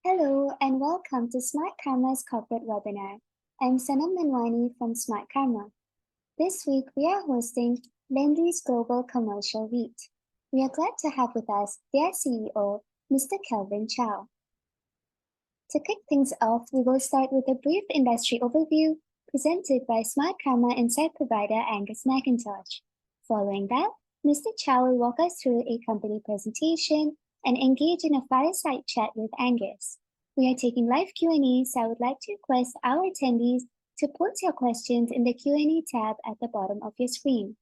Hello and welcome to Smartkarma's corporate webinar. I'm Sanam Manwani from Smartkarma. This week we are hosting Lendlease Global Commercial REIT. We are glad to have with us their CEO, Mr. Kelvin Chow. To kick things off, we will start with a brief industry overview presented by Smartkarma Insight Provider Angus Mackintosh. Following that, Mr. Chow will walk us through a company presentation and engage in a fireside chat with Angus. We are taking live Q&A, so I would like to request our attendees to put your questions in the Q&A tab at the bottom of your screen.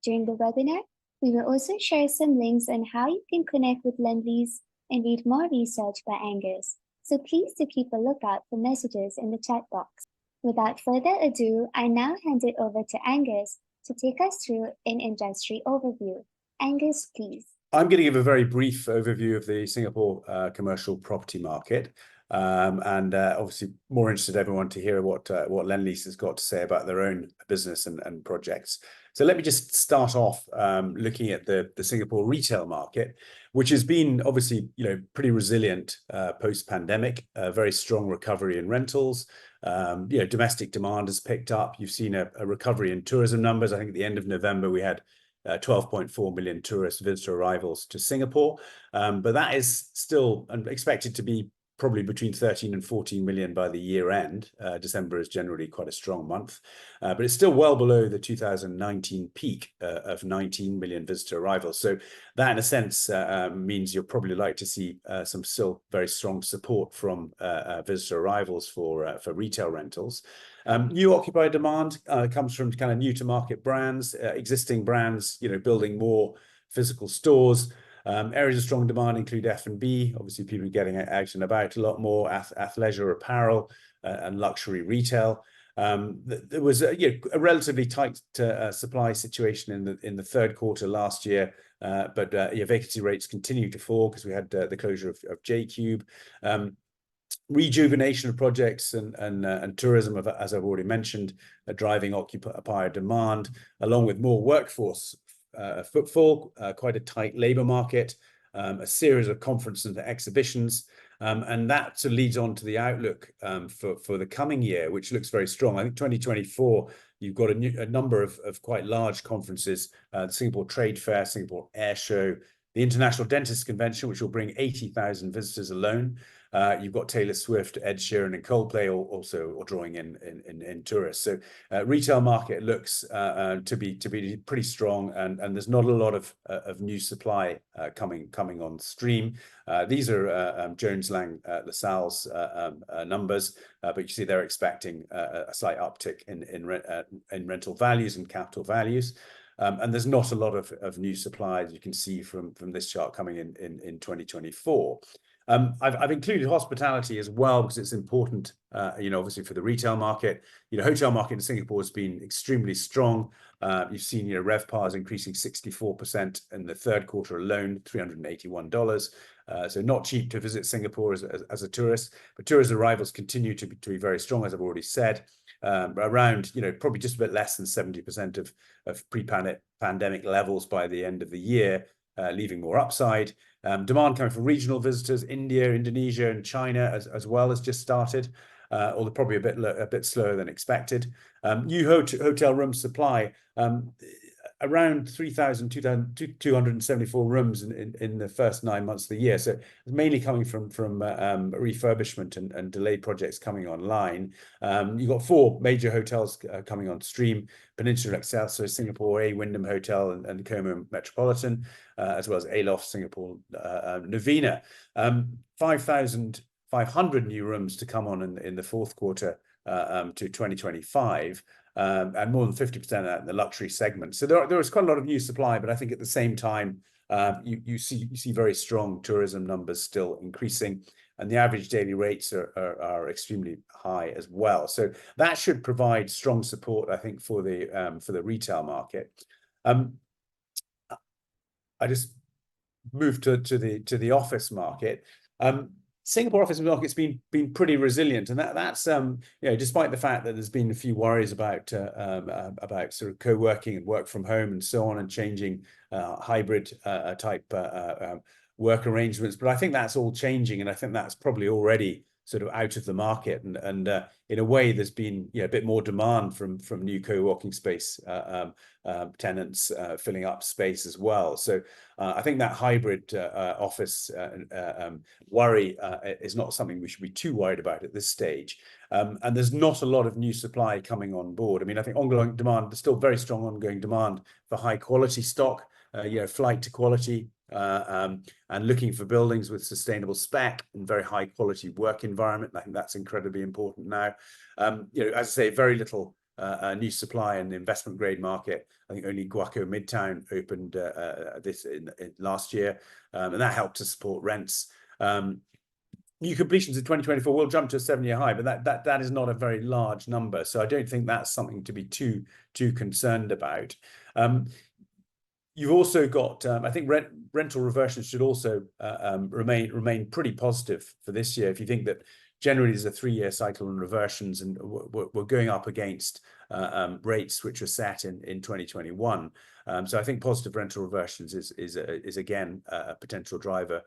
During the webinar, we will also share some links on how you can connect with Lendlease and read more research by Angus. So please do keep a lookout for messages in the chat box. Without further ado, I now hand it over to Angus to take us through an industry overview. Angus, please. I'm going to give a very brief overview of the Singapore commercial property market, and obviously more interested everyone to hear what Lendlease has got to say about their own business and projects. So let me just start off looking at the Singapore retail market, which has been obviously pretty resilient post-pandemic, a very strong recovery in rentals. Domestic demand has picked up. You've seen a recovery in tourism numbers. I think at the end of November we had 12.4 million tourist visitor arrivals to Singapore, but that is still expected to be probably between 13 and 14 million by the year end. December is generally quite a strong month, but it's still well below the 2019 peak of 19 million visitor arrivals. So that in a sense means you'll probably like to see some still very strong support from visitor arrivals for retail rentals. New occupier demand comes from kind of new to market brands, existing brands, building more physical stores. Areas of strong demand include F&B, obviously people getting out and about a lot more, athleisure apparel and luxury retail. There was a relatively tight supply situation in the third quarter last year, but vacancy rates continue to fall because we had the closure of J-Cube. Rejuvenation of projects and tourism, as I've already mentioned, are driving occupier demand, along with more workforce footfall, quite a tight labour market, a series of conferences and exhibitions, and that sort of leads on to the outlook for the coming year, which looks very strong. I think 2024, you've got a number of quite large conferences, the Singapore Trade Fair, Singapore Air Show, the International Dentists Convention, which will bring 80,000 visitors alone. You've got Taylor Swift, Ed Sheeran, and Coldplay also drawing in tourists. So retail market looks to be pretty strong, and there's not a lot of new supply coming on stream. These are Jones Lang LaSalle's numbers, but you see they're expecting a slight uptick in rental values and capital values. And there's not a lot of new supply, as you can see from this chart, coming in 2024. I've included hospitality as well because it's important, obviously for the retail market. Hotel market in Singapore has been extremely strong. You've seen, RevPAR increasing 64% in the third quarter alone, $381. So not cheap to visit Singapore as a tourist, but tourist arrivals continue to be very strong, as I've already said. Around, probably just a bit less than 70% of pre-pandemic levels by the end of the year, leaving more upside. Demand coming from regional visitors, India, Indonesia, and China as well has just started, although probably a bit slower than expected. New hotel room supply, around 3,274 rooms in the first 9 months of the year. So it's mainly coming from refurbishment and delayed projects coming online. You've got 4 major hotels coming on stream: Peninsula Excelsior, Singapore A, Wyndham Hotel, and Como Metropolitan, as well as Aloft, Singapore Novena. 5,500 new rooms to come on in the fourth quarter to 2025. And more than 50% of that in the luxury segment. So there is quite a lot of new supply, but I think at the same time, you see very strong tourism numbers still increasing, and the average daily rates are extremely high as well. So that should provide strong support, I think, for the retail market. I just moved to the office market. Singapore office market's been pretty resilient, and that's despite the fact that there's been a few worries about sort of co-working and work from home and so on, and changing hybrid type work arrangements. But I think that's all changing, and I think that's probably already sort of out of the market, and in a way there's been a bit more demand from new co-working space tenants filling up space as well. So I think that hybrid office worry is not something we should be too worried about at this stage. And there's not a lot of new supply coming on board. I mean, I think ongoing demand, there's still very strong ongoing demand for high quality stock, flight to quality, and looking for buildings with sustainable spec and very high quality work environment. I think that's incredibly important now. As I say, very little new supply in the investment grade market. I think only Guaco Midtown opened this in last year, and that helped to support rents. New completions in 2024 will jump to a 7-year high, but that is not a very large number, so I don't think that's something to be too concerned about. You've also got, I think, rental reversions should also remain pretty positive for this year. If you think that generally there's a 3-year cycle in reversions, and we're going up against rates which were set in 2021. So I think positive rental reversions is again a potential driver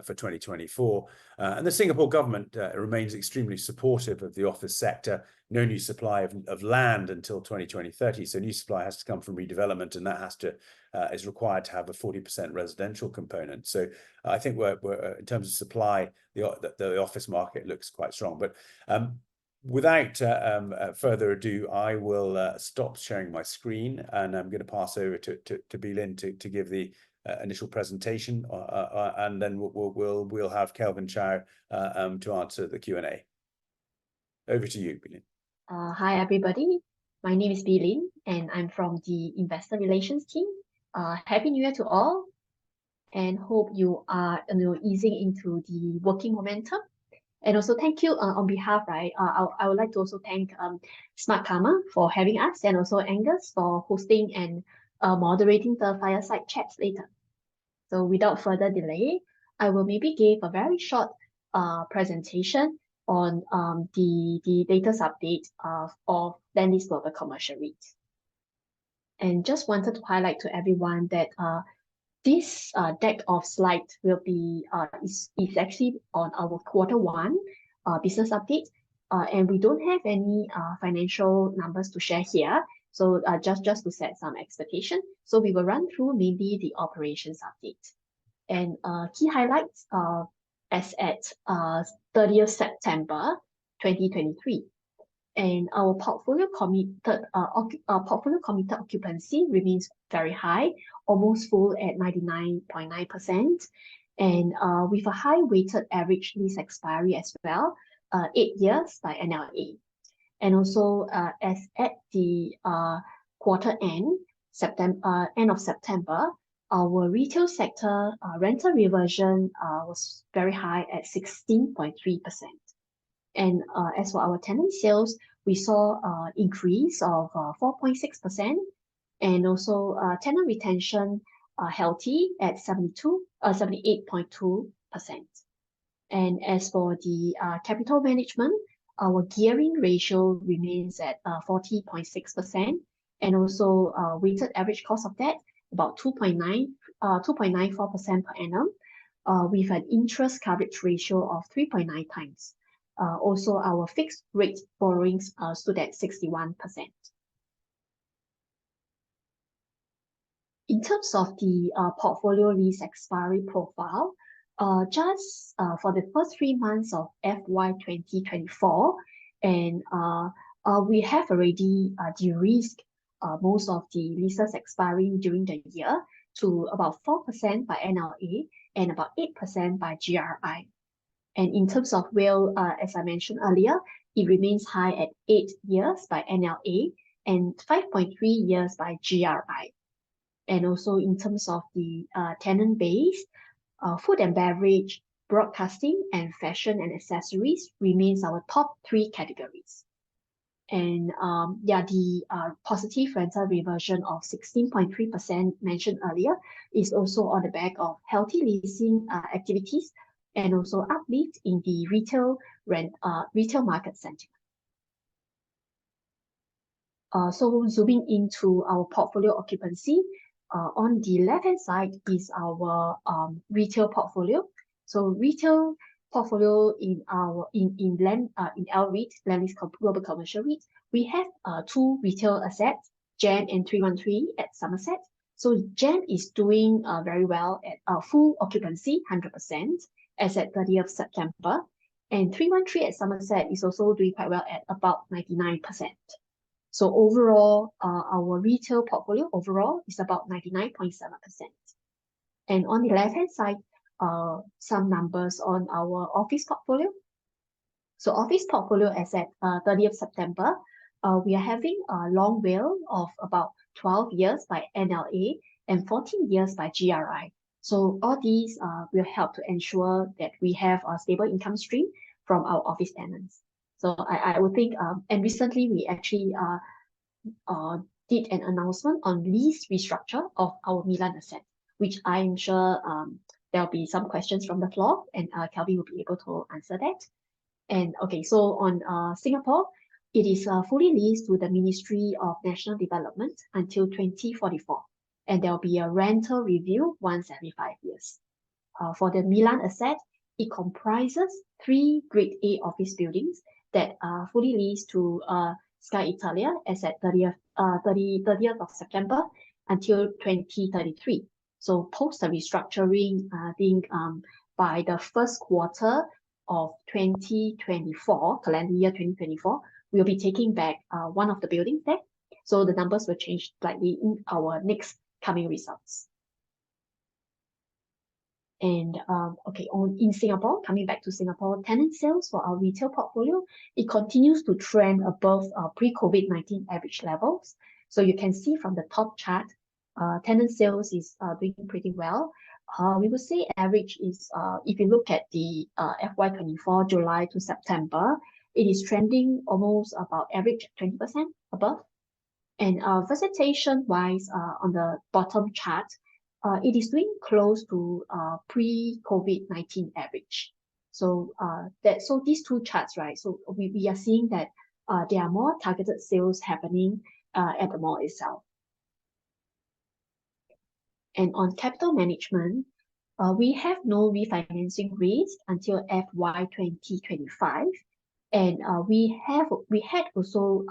for 2024. And the Singapore government remains extremely supportive of the office sector. No new supply of land until 2030. So new supply has to come from redevelopment, and that is required to have a 40% residential component. So I think we're in terms of supply, the office market looks quite strong. But without further ado, I will stop sharing my screen, and I'm going to pass over to Milan to give the initial presentation, and then we'll have Kelvin Chow to answer the Q&A. Over to you, Milan. Hi, everybody. My name is Milan, and I'm from the Investor Relations team. Happy New Year to all, and hope you are easing into the working momentum. And also thank you on behalf, I would like to also thank Smartkarma for having us, and also Angus for hosting and moderating the Fireside Chat later. So without further delay, I will maybe give a very short presentation on the latest update of Lendlease Global Commercial REIT. And just wanted to highlight to everyone that this deck of slides will be is actually on our Q1 business update, and we don't have any financial numbers to share here. So just to set some expectation, so we will run through maybe the operations update and key highlights as at 30th September 2023. And our portfolio committed occupancy remains very high, almost full at 99.9%, and with a high weighted average lease expiry as well, 8 years by NLA. And also as at the quarter end, end of September, our retail sector rental reversion was very high at 16.3%. And as for our tenant sales, we saw an increase of 4.6%, and also tenant retention healthy at 78.2%. And as for the capital management, our gearing ratio remains at 40.6%, and also weighted average cost of debt about 2.94% per annum, with an interest coverage ratio of 3.9 times. Also, our fixed rate borrowings stood at 61%. In terms of the portfolio lease expiry profile, just for the first 3 months of FY 2024, and we have already de-risked most of the leases expiring during the year to about 4% by NLA and about 8% by GRI. And in terms of WALE, as I mentioned earlier, it remains high at 8 years by NLA and 5.3 years by GRI. And also in terms of the tenant base, food and beverage, broadcasting, and fashion and accessories remains our top 3 categories. And the positive rental reversion of 16.3% mentioned earlier is also on the back of healthy leasing activities and also uplift in the retail market sentiment. So zooming into our portfolio occupancy, on the left-hand side is our retail portfolio. So retail portfolio in our in LREIT, Lendlease Global Commercial REIT, we have two retail assets, Gen and 313 at Somerset. So Gen is doing very well at full occupancy, 100%, as at 30th September. And 313 at Somerset is also doing quite well at about 99%. So overall, our retail portfolio overall is about 99.7%. And on the left-hand side, some numbers on our office portfolio. So office portfolio as at 30th September, we are having a long WALE of about 12 years by NLA and 14 years by GRI. So all these will help to ensure that we have a stable income stream from our office tenants. So I would think, and recently we actually did an announcement on lease restructure of our Milan asset, which I'm sure there'll be some questions from the floor, and Kelvin will be able to answer that. And okay, so on Singapore, it is fully leased to the Ministry of National Development until 2044, and there'll be a rental review once every 5 years. For the Milan asset, it comprises 3 Grade A office buildings that are fully leased to Sky Italia as at 30th of September until 2033. So post the restructuring, I think by the first quarter of 2024, calendar year 2024, we'll be taking back one of the buildings there. So the numbers will change slightly in our next coming results. And okay, in Singapore, coming back to Singapore, tenant sales for our retail portfolio, it continues to trend above pre-COVID-19 average levels. So you can see from the top chart, tenant sales is doing pretty well. We would say average is, if you look at the FY24 July to September, it is trending almost about average 20% above. And visitation-wise, on the bottom chart, it is doing close to pre-COVID-19 average. So so these two charts, right? So we are seeing that there are more targeted sales happening at the mall itself. And on capital management, we have no refinancing risk until FY 2025. And we had also,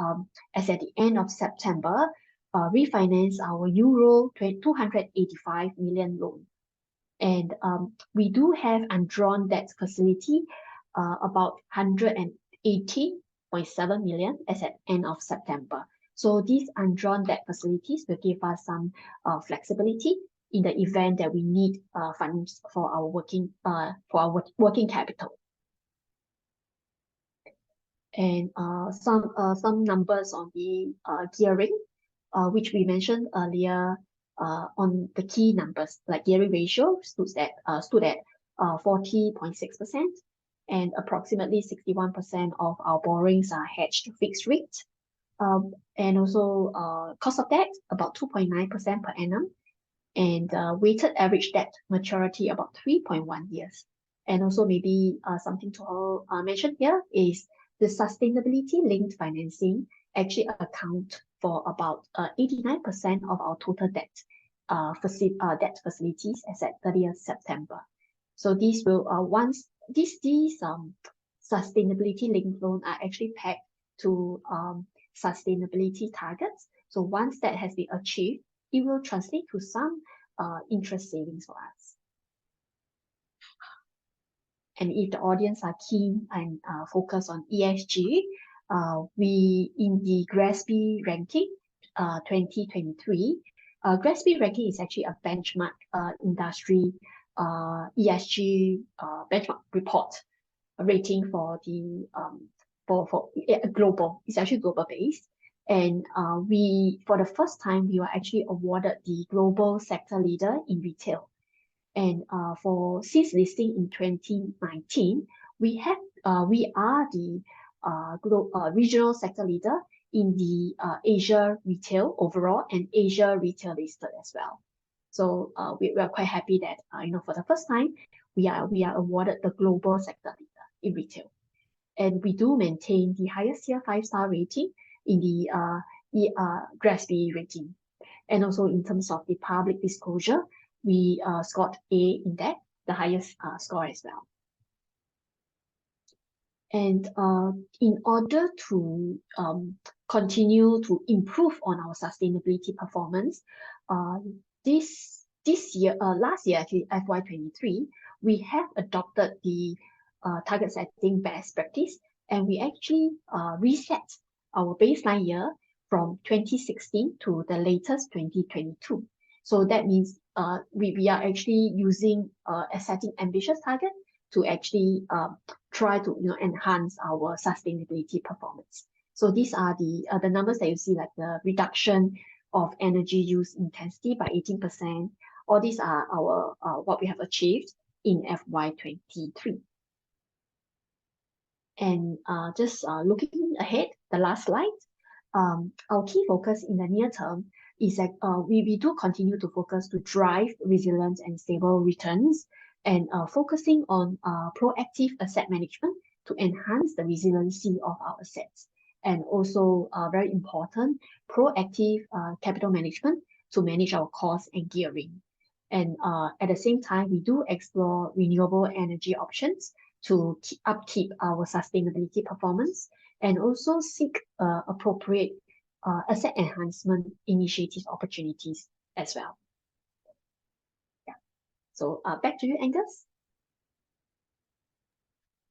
as at the end of September, refinance our Euro 285 million loan. And we do have undrawn debt facility, about 180.7 million as at end of September. So these undrawn debt facilities will give us some flexibility in the event that we need funds for our working capital. And some numbers on the gearing, which we mentioned earlier on the key numbers, like gearing ratio stood at 40.6%, and approximately 61% of our borrowings are hedged to fixed rate. And also cost of debt about 2.9% per annum, and weighted average debt maturity about 3.1 years. And also maybe something to mention here is the sustainability linked financing actually account for about 89% of our total debt facilities as at 30th September. So these will once these sustainability linked loans are actually pegged to sustainability targets. So once that has been achieved, it will translate to some interest savings for us. And if the audience are keen and focus on ESG, we in the GRESB ranking 2023, GRESB ranking is actually a benchmark industry ESG benchmark report rating for the for global. It's actually global based, and we for the first time we were actually awarded the global sector leader in retail. And for since listing in 2019, we are the regional sector leader in the Asia retail overall and Asia retail listed as well. So we are quite happy that for the first time we are awarded the global sector leader in retail, and we do maintain the highest tier 5-star rating in the GRESB rating, and also in terms of the public disclosure, we scored A in that, the highest score as well. And in order to continue to improve on our sustainability performance, last year actually FY23, we have adopted the target setting best practice, and we actually reset our baseline year from 2016 to the latest 2022. So that means we are actually using setting ambitious target to actually try to enhance our sustainability performance. So these are the numbers that you see, like the reduction of energy use intensity by 18%. All these are our what we have achieved in FY23. And just looking ahead, the last slide, our key focus in the near term is that we do continue to focus to drive resilient and stable returns, and focusing on proactive asset management to enhance the resiliency of our assets, and also very important, proactive capital management to manage our costs and gearing. And at the same time, we do explore renewable energy options to upkeep our sustainability performance, and also seek appropriate asset enhancement initiative opportunities as well. Yeah. So back to you, Angus.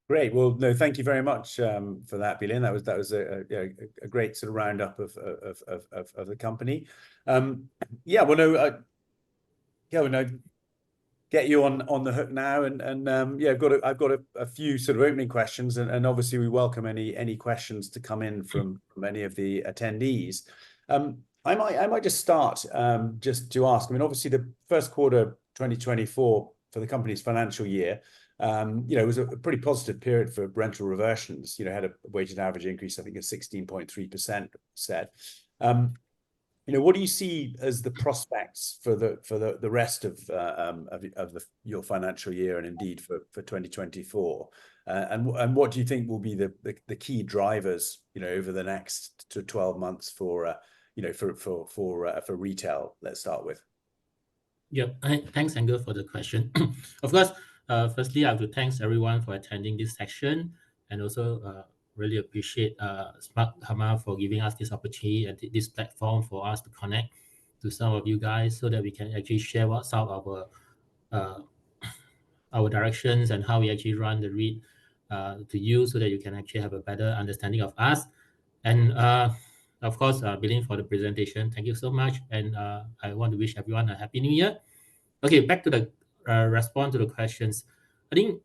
Great. Well, no, thank you very much for that, Bilin. That was a great sort of roundup of the company. Yeah. Well, no. Get you on the hook now, and yeah, I've got a few sort of opening questions, and obviously we welcome any questions to come in from any of the attendees. I might just start just to ask. I mean, obviously the first quarter 2024 for the company's financial year, it was a pretty positive period for rental reversions. Had a weighted average increase, I think, of 16.3% said. What do you see as the prospects for the rest of your financial year, and indeed for 2024? And what do you think will be the key drivers, over the next 12 months for retail? Let's start with. Yeah, thanks, Angus, for the question. Of course, firstly, I have to thank everyone for attending this session, and also really appreciate Smartkarma for giving us this opportunity and this platform for us to connect to some of you guys, so that we can actually share what's out our directions and how we actually run the REIT to you, so that you can actually have a better understanding of us. And of course, Bilin, for the presentation, thank you so much. And I want to wish everyone a happy new year. Okay, back to the response to the questions. I think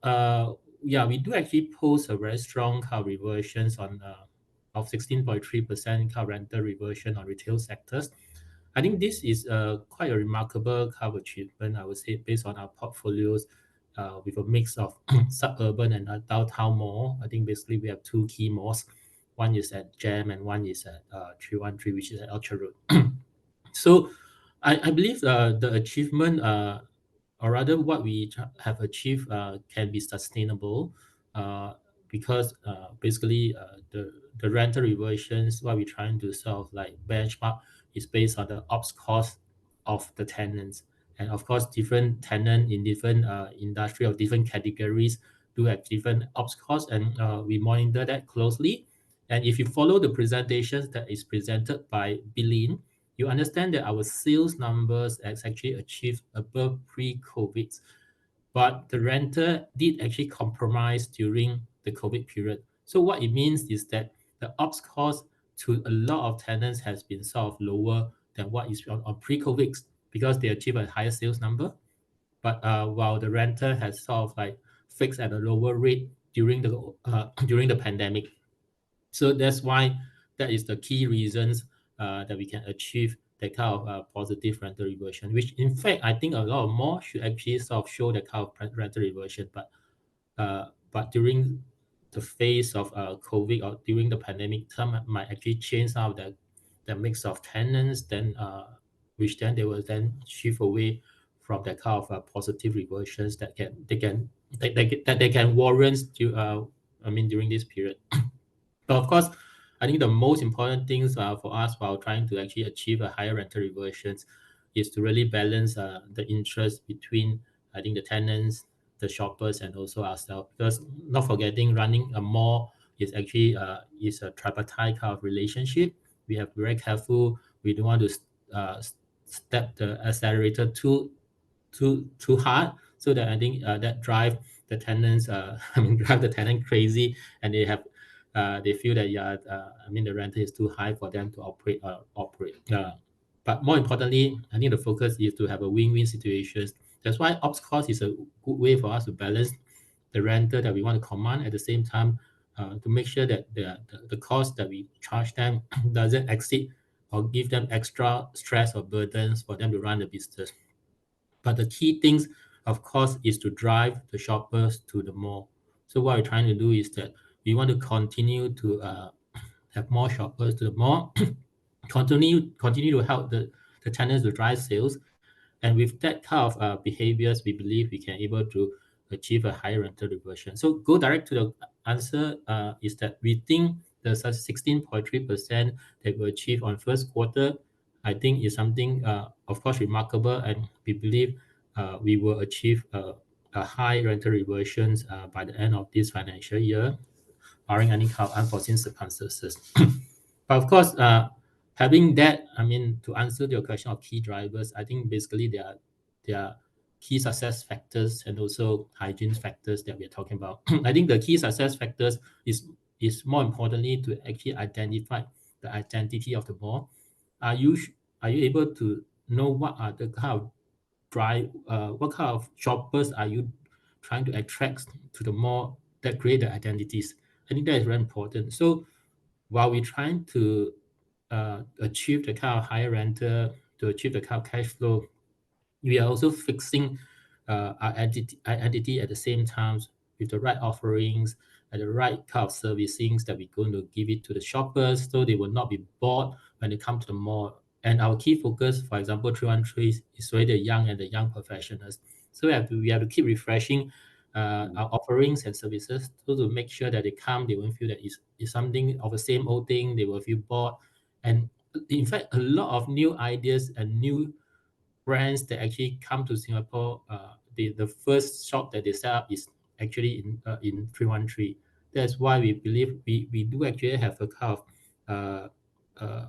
yeah, we do actually post a very strong reversions on of 16.3% rental reversion on retail sectors. I think this is quite a remarkable achievement, I would say, based on our portfolios with a mix of suburban and downtown mall. I think basically we have two key malls. One is at GEM and one is at 313, which is at Orchard Road. So I believe the achievement, or rather what we have achieved, can be sustainable, because basically the rental reversions, what we're trying to sort of like benchmark, is based on the ops cost of the tenants. And of course, different tenant in different industry or different categories do have different ops costs, and we monitor that closely. And if you follow the presentations that is presented by Bilin, you understand that our sales numbers has actually achieved above pre-COVID, but the renter did actually compromise during the COVID period. So what it means is that the ops cost to a lot of tenants has been sort of lower than what is on pre-COVID, because they achieve a higher sales number. But while the renter has sort of like fixed at a lower rate during the pandemic. So that's why that is the key reasons that we can achieve that kind of positive rental reversion, which in fact, I think a lot of more should actually sort of show that kind of rental reversion. But during the phase of COVID or during the pandemic, some might actually change out the mix of tenants. Then which then they will then shift away from that kind of positive reversions that they can warrant during this period. But of course, I think the most important things for us while trying to actually achieve a higher rental reversions is to really balance the interest between, I think, the tenants, the shoppers, and also ourselves. Because not forgetting, running a mall is actually is a tripartite kind of relationship. We have to be very careful. We don't want to step the accelerator too hard, so that I think that drive the tenants drive the tenant crazy, and they feel that the rent is too high for them to operate. But more importantly, I think the focus is to have a win-win situation. That's why ops cost is a good way for us to balance the rental that we want to command, at the same time to make sure that the cost that we charge them doesn't exceed or give them extra stress or burdens for them to run the business. But the key things, of course, is to drive the shoppers to the mall. So what we're trying to do is that we want to continue to have more shoppers to the mall, continue to help the tenants to drive sales. And with that kind of behaviors, we believe we can able to achieve a higher rental reversion. So go direct to the answer is that we think the 16.3% that we achieved on first quarter, I think is something, of course, remarkable, and we believe we will achieve a high rental reversions by the end of this financial year, barring any kind of unforeseen circumstances. But of course, having that, to answer your question of key drivers, I think basically there are key success factors and also hygiene factors that we're talking about. I think the key success factors is more importantly to actually identify the identity of the mall. Are you able to know what are the kind of what kind of shoppers are you trying to attract to the mall that create the identities? I think that is very important. So while we're trying to achieve the kind of higher rental, to achieve the kind of cash flow, we are also fixing our identity at the same time with the right offerings and the right kind of servicings that we're going to give it to the shoppers, so they will not be bored when they come to the mall. And our key focus, for example, 313 is really the young and the young professionals. So we have to keep refreshing our offerings and services, so to make sure that they come, they won't feel that it's something of the same old thing, they will feel bored. And in fact, a lot of new ideas and new brands that actually come to Singapore, the first shop that they set up is actually in 313. That's why we believe we do actually have a kind of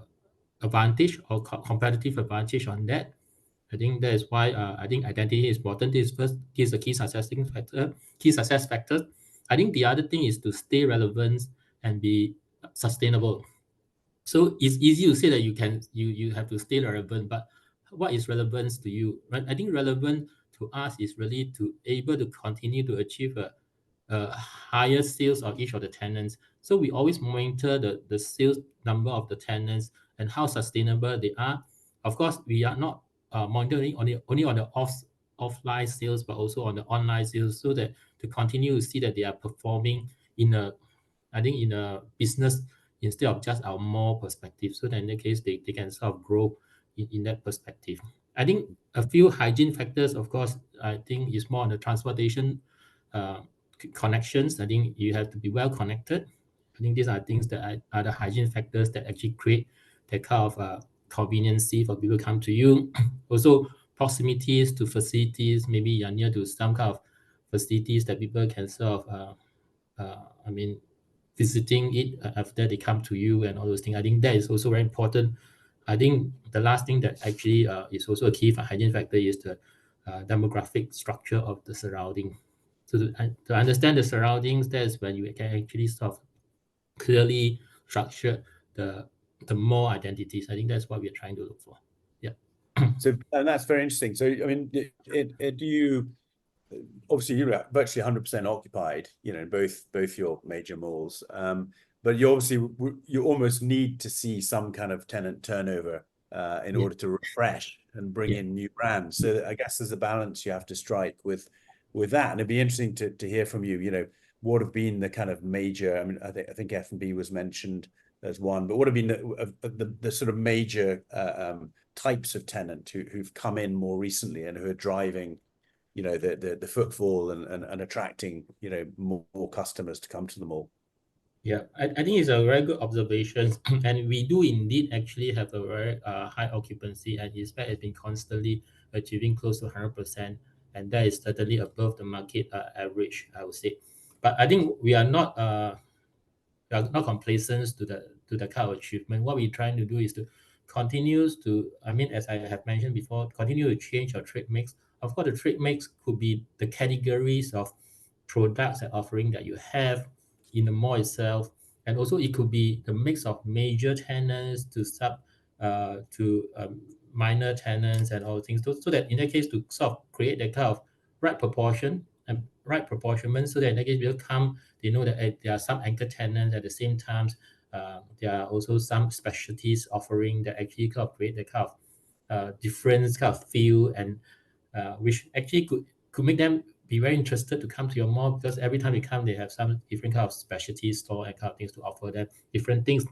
advantage or competitive advantage on that. I think that is why I think identity is important. This is a key success factor. I think the other thing is to stay relevant and be sustainable. So it's easy to say that you have to stay relevant, but what is relevance to you, right? I think relevant to us is really to able to continue to achieve a higher sales of each of the tenants. So we always monitor the sales number of the tenants and how sustainable they are. Of course, we are not monitoring only on the offline sales, but also on the online sales, so that to continue to see that they are performing in a business instead of just our mall perspective, so that in that case they can sort of grow in that perspective. I think a few hygiene factors, of course, I think is more on the transportation connections. I think you have to be well connected. I think these are things that are the hygiene factors that actually create that kind of conveniency for people to come to you. Also, proximities to facilities, maybe you're near to some kind of facilities that people can sort of visiting it after they come to you and all those things. I think that is also very important. I think the last thing that actually is also a key hygiene factor is the demographic structure of the surrounding. So to understand the surroundings, that's when you can actually sort of clearly structure the mall identities. I think that's what we're trying to look for. Yeah. So, and that's very interesting. So, I mean, do you, obviously you're virtually 100% occupied, both your major malls, but you almost need to see some kind of tenant turnover in order to refresh and bring in new brands. So I guess there's a balance you have to strike with that, and it'd be interesting to hear from you. What have been the kind of major? I mean, I think F&B was mentioned as one, but what have been the sort of major types of tenant who've come in more recently and who are driving, you know, the footfall and attracting, you know, more customers to come to the mall? Yeah, I think it's a very good observation, and we do indeed actually have a very high occupancy, and in fact, it's been constantly achieving close to 100%, and that is certainly above the market average, I would say. But I think we are not complacent to the kind of achievement. What we're trying to do is to continues to, I mean, as I have mentioned before, continue to change our trade mix. Of course, the trade mix could be the categories of products and offering that you have in the mall itself, and also it could be the mix of major tenants to minor tenants and all things. So that in that case, to sort of create that kind of right proportion and right proportionment, so that in that case, people come, they know that there are some anchor tenants at the same time. There are also some specialties offering that actually kind of create the kind of different kind of feel, and which actually could make them be very interested to come to your mall, because every time you come, they have some different kind of specialty store and kind of things to offer them different things.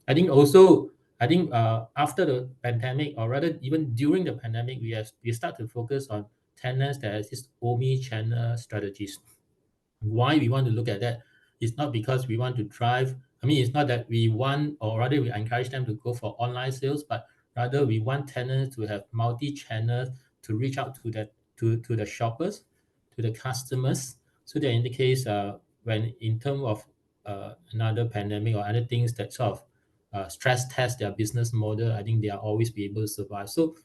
I think after the pandemic, or rather even during the pandemic, we start to focus on tenants that has this omni-channel strategies. Why we want to look at that is not because we want to drive. I mean, it's not that we want, or rather we encourage them to go for online sales, but rather we want tenants to have multi-channel to reach out to the shoppers, to the customers, so that in the case when in terms of another pandemic or other things that sort of stress test their business model, I think they are always be able to survive. So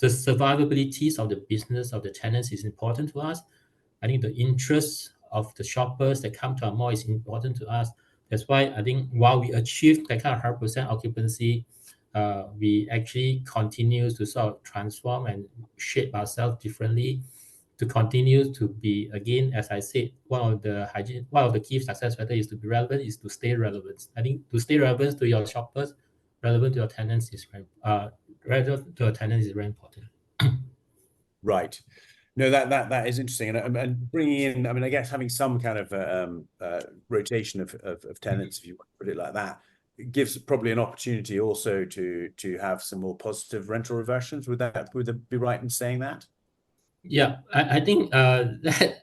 the survivability of the business of the tenants is important to us. I think the interests of the shoppers that come to our mall is important to us. That's why I think while we achieve that kind of 100% occupancy, we actually continue to sort of transform and shape ourselves differently to continue to be, again, as I said, one of the key success factors is to be relevant, is to stay relevant. I think to stay relevant to your shoppers, relevant to your tenants is relevant to your tenants is very important. Right. No, that is interesting, and bringing in, I mean, I guess having some kind of rotation of tenants, if you want to put it like that, it gives probably an opportunity also to have some more positive rental reversions. Would it be right in saying that? Yeah, I think that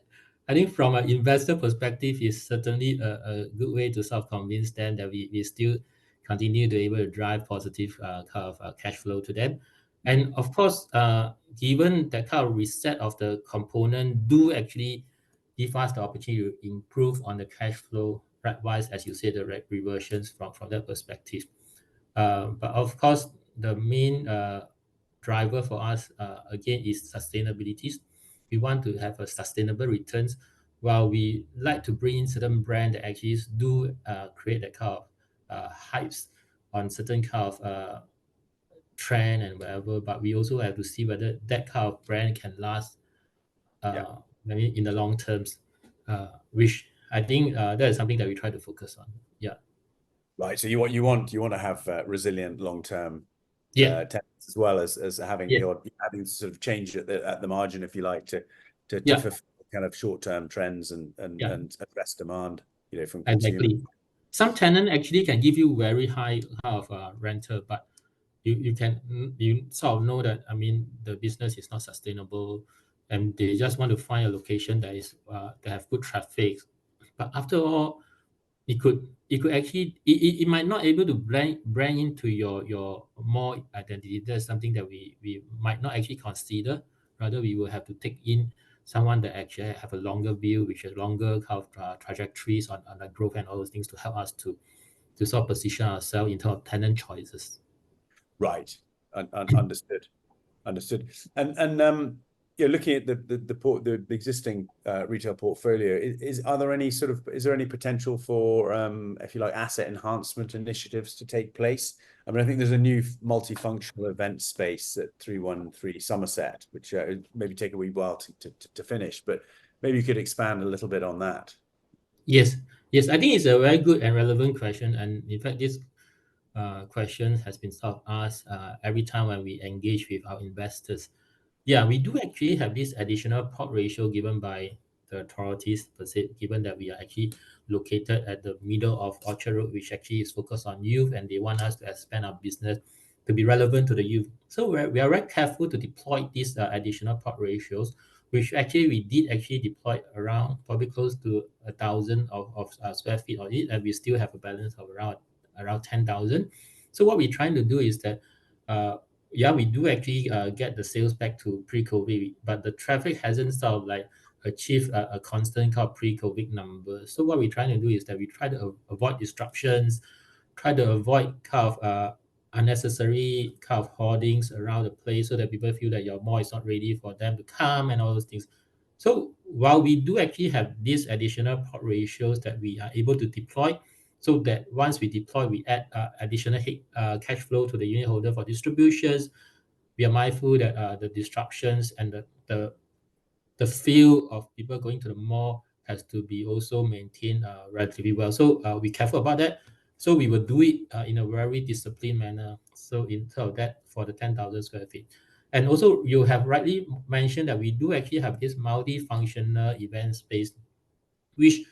I think from an investor perspective is certainly a good way to sort of convince them that we still continue to able to drive positive kind of cash flow to them. And of course, given that kind of reset of the component do actually give us the opportunity to improve on the cash flow wise, as you said, the reversions from that perspective. But of course, the main driver for us again is sustainability. We want to have a sustainable returns, while we like to bring in certain brand that actually do create that kind of hypes on certain kind of trend and whatever. But we also have to see whether that kind of brand can last maybe in the long terms, which I think that is something that we try to focus on. Yeah. Right. So you want to have resilient long-term tenants, as well as having having sort of change at the margin, if you like, to fulfill kind of short-term trends and address demand, you know, from consumers. Exactly. Some tenant actually can give you very high of rental, but you sort of know that, I mean, the business is not sustainable, and they just want to find a location that is that have good traffic. But after all, it could actually it might not able to blend into your mall identity. That's something that we might not actually consider. Rather, we will have to take in someone that actually have a longer view, which is longer kind of trajectories on the growth and all those things to help us to sort of position ourselves in terms of tenant choices. Right. Understood. And yeah, looking at the existing retail portfolio, is there any potential for if you like, asset enhancement initiatives to take place? I mean, I think there's a new multifunctional event space at 313 Somerset, which maybe take a wee while to finish, but maybe you could expand a little bit on that. Yes, I think it's a very good and relevant question, and in fact, this question has been sort of asked every time when we engage with our investors. Yeah, we do actually have this additional plot ratio given by the authorities per se, given that we are actually located at the middle of Orchard Road, which actually is focused on youth, and they want us to expand our business to be relevant to the youth. So we are very careful to deploy these additional plot ratios, which actually we did actually deploy around probably close to 1,000 of square feet on it, and we still have a balance of around 10,000. So what we're trying to do is that, yeah, we do actually get the sales back to pre-COVID, but the traffic hasn't sort of like achieved a constant kind of pre-COVID number. So what we're trying to do is that we try to avoid disruptions, try to avoid kind of unnecessary kind of hoardings around the place, so that people feel that your mall is not ready for them to come and all those things. So while we do actually have these additional plot ratios that we are able to deploy, so that once we deploy, we add additional cash flow to the unit holder for distributions. We are mindful that the disruptions and the feel of people going to the mall has to be also maintained relatively well. So we're careful about that. So we will do it in a very disciplined manner. So in terms of that, for the 10,000 square feet. And also, you have rightly mentioned that we do actually have this multifunctional event space, which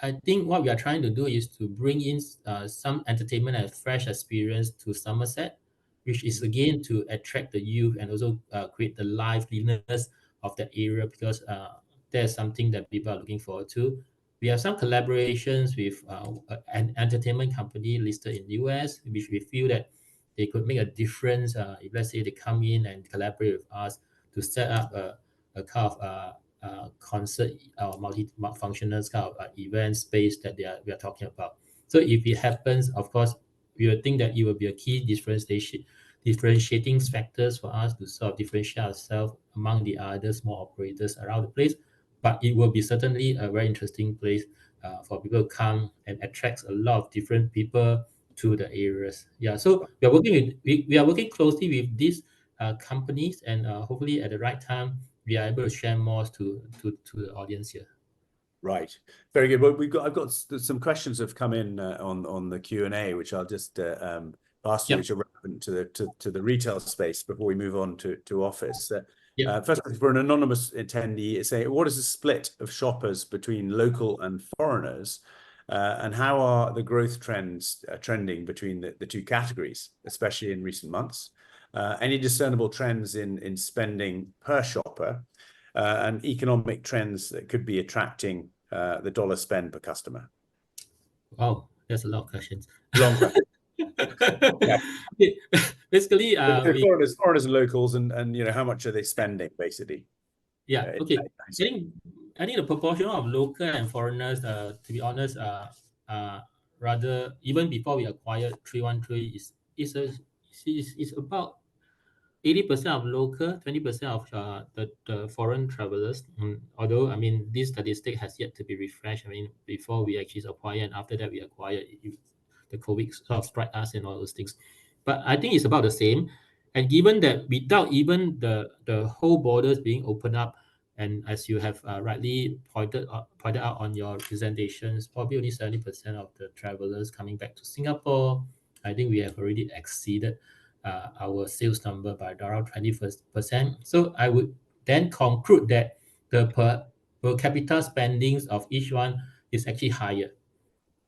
I think what we are trying to do is to bring in some entertainment and fresh experience to Somerset, which is again to attract the youth and also create the liveliness of the area, because there's something that people are looking forward to. We have some collaborations with an entertainment company listed in the US, which we feel that they could make a difference if, let's say, they come in and collaborate with us to set up a kind of concert or multifunctional kind of event space that we are talking about. So if it happens, of course, we will think that it will be a key differentiating factors for us to sort of differentiate ourselves among the other small operators around the place. But it will be certainly a very interesting place for people to come and attracts a lot of different people to the areas. Yeah, so we are working closely with these companies, and hopefully at the right time we are able to share more to the audience here. Right, very good. Well, I've got some questions have come in on the Q&A, which I'll just ask you, which are relevant to the retail space before we move on to office. First, for an anonymous attendee, say, what is the split of shoppers between local and foreigners, and how are the growth trends trending between the two categories, especially in recent months? Any discernible trends in spending per shopper, and economic trends that could be attracting the dollar spend per customer? Wow, there's a lot of questions. Long question. Yeah. Basically, foreigners and locals, and you know, how much are they spending, basically? Yeah. Okay. I think the proportion of local and foreigners, to be honest, rather even before we acquired 313 is about 80% of local, 20% of the foreign travelers. Although, I mean, this statistic has yet to be refreshed. I mean, before we actually acquire and after that we acquired, the COVID sort of struck us and all those things. But I think it's about the same. And given that without even the whole borders being opened up, and as you have rightly pointed out on your presentations, probably only 70% of the travelers coming back to Singapore, I think we have already exceeded our sales number by around 20%. So I would then conclude that the per capita spendings of each one is actually higher.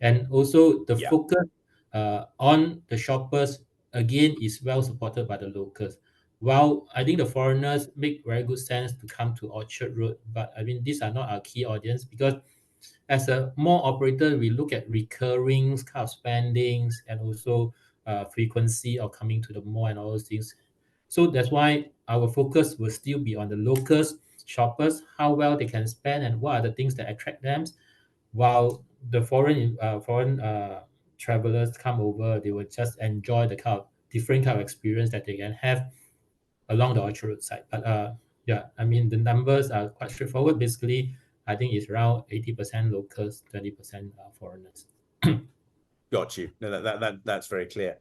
And also the focus on the shoppers, again, is well supported by the locals. While I think the foreigners make very good sense to come to Orchard Road, but I mean, these are not our key audience, because as a mall operator, we look at recurring kind of spendings and also frequency of coming to the mall and all those things. So that's why our focus will still be on the locals, shoppers, how well they can spend and what are the things that attract them. While the foreign travelers come over, they will just enjoy the kind of different kind of experience that they can have along the Orchard Road side. But yeah, I mean, the numbers are quite straightforward. Basically, I think it's around 80% locals, 20% foreigners. Got you. No, that's very clear.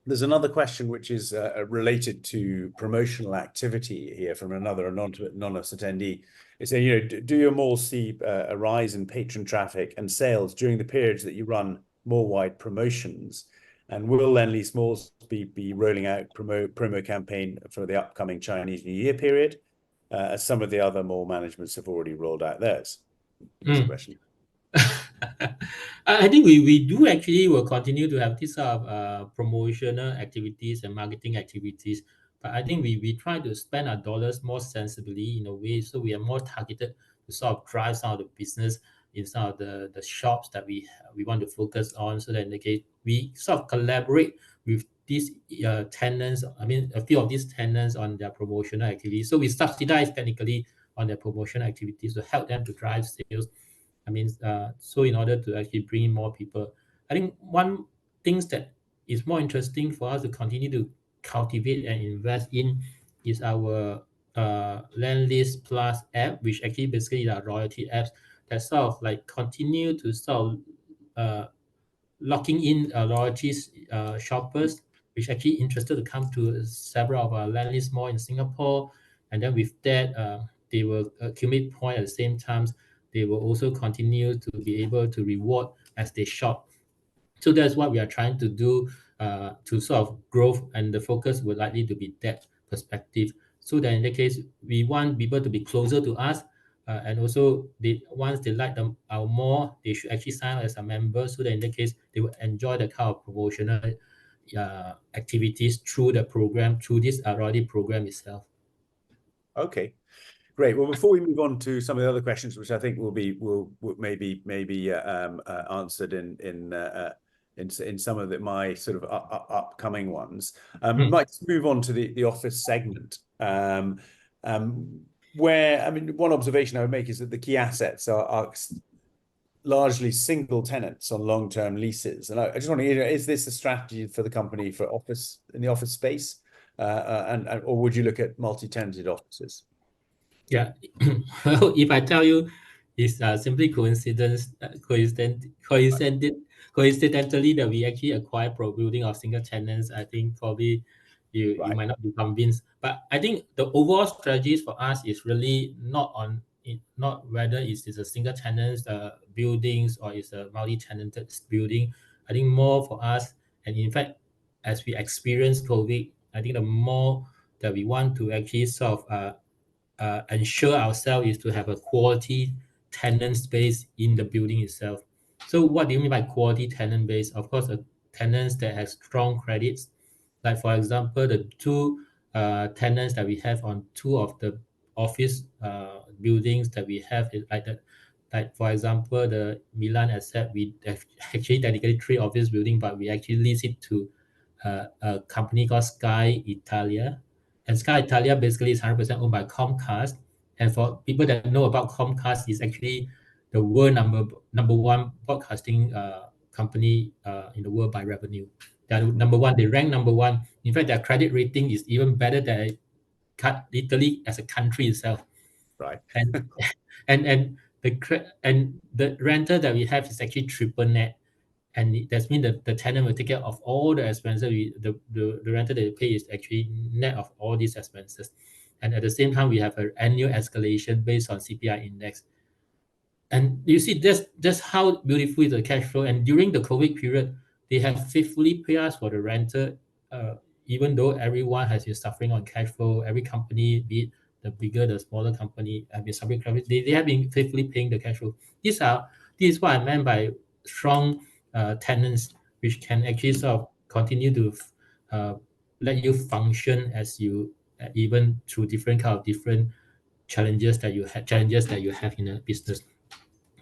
There's another question which is related to promotional activity here from another anonymous attendee. It's saying, you know, do your malls see a rise in patron traffic and sales during the periods that you run mall-wide promotions? And will Lendlease malls be rolling out promo campaign for the upcoming Chinese New Year period, as some of the other mall managements have already rolled out theirs? That's the question. I think we do actually will continue to have this sort of promotional activities and marketing activities. But I think we try to spend our dollars more sensibly in a way, so we are more targeted to sort of drive some of the business in some of the shops that we want to focus on, so that in the case we sort of collaborate with these tenants. I mean, a few of these tenants on their promotional activities. So we subsidize technically on their promotional activities to help them to drive sales. I mean, so in order to actually bring in more people, I think one things that is more interesting for us to continue to cultivate and invest in is our Lendlease Plus app, which actually basically are royalty apps that sort of like continue to sort of locking in royalties shoppers, which actually interested to come to several of our Lendlease mall in Singapore, and then with that, they will accumulate point at the same time. They will also continue to be able to reward as they shop. So that's what we are trying to do to sort of growth, and the focus would likely to be that perspective. So that in that case, we want people to be closer to us, and also once they like our more, they should actually sign up as a member. So that in that case, they will enjoy the kind of promotional activities through the program, through this royalty program itself. Okay. Great. Well, before we move on to some of the other questions, which I think will maybe answered in some of my sort of upcoming ones, might move on to the office segment, where, I mean, one observation I would make is that the key assets are largely single tenants on long-term leases, and I just want to hear, is this a strategy for the company for office in the office space, or would you look at multi-tenanted offices? Yeah, well, if I tell you, it's simply coincidentally that we actually acquire pro building of single tenants. I think probably you might not be convinced, but I think the overall strategies for us is really not whether it's a single tenant buildings or it's a multi-tenanted building. I think more for us, and in fact, as we experience COVID, I think the more that we want to actually sort of ensure ourselves is to have a quality tenant space in the building itself. So what do you mean by quality tenant base? Of course, tenants that have strong credits. Like for example, the two tenants that we have on two of the office buildings that we have is like for example, the Milan asset, we have actually dedicated 3 office building, but we actually lease it to a company called Sky Italia. And Sky Italia basically is 100% owned by Comcast. And for people that know about Comcast, is actually the world number one broadcasting company in the world by revenue. They're number one. They rank number one. In fact, their credit rating is even better than Italy as a country itself. Right. And the rental that we have is actually triple net. And that means that the tenant will take care of all the expenses. The rental they pay is actually net of all these expenses. And at the same time, we have an annual escalation based on CPI index. And you see, that's how beautiful is the cash flow. And during the COVID period, they have faithfully paid us for the rental, even though everyone has been suffering on cash flow. Every company, be it the bigger, the smaller company, have been suffering. They have been faithfully paying the cash flow. This is what I meant by strong tenants, which can actually sort of continue to let you function as you even through different challenges that you have in a business.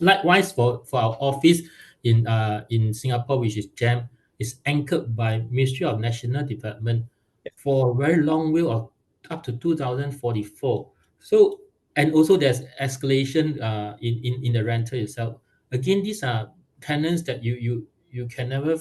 Likewise, for our office in Singapore, which is GEM, is anchored by Ministry of National Development for a very long way of up to 2044. So, and also there's escalation in the rental itself. Again, these are tenants that you can never.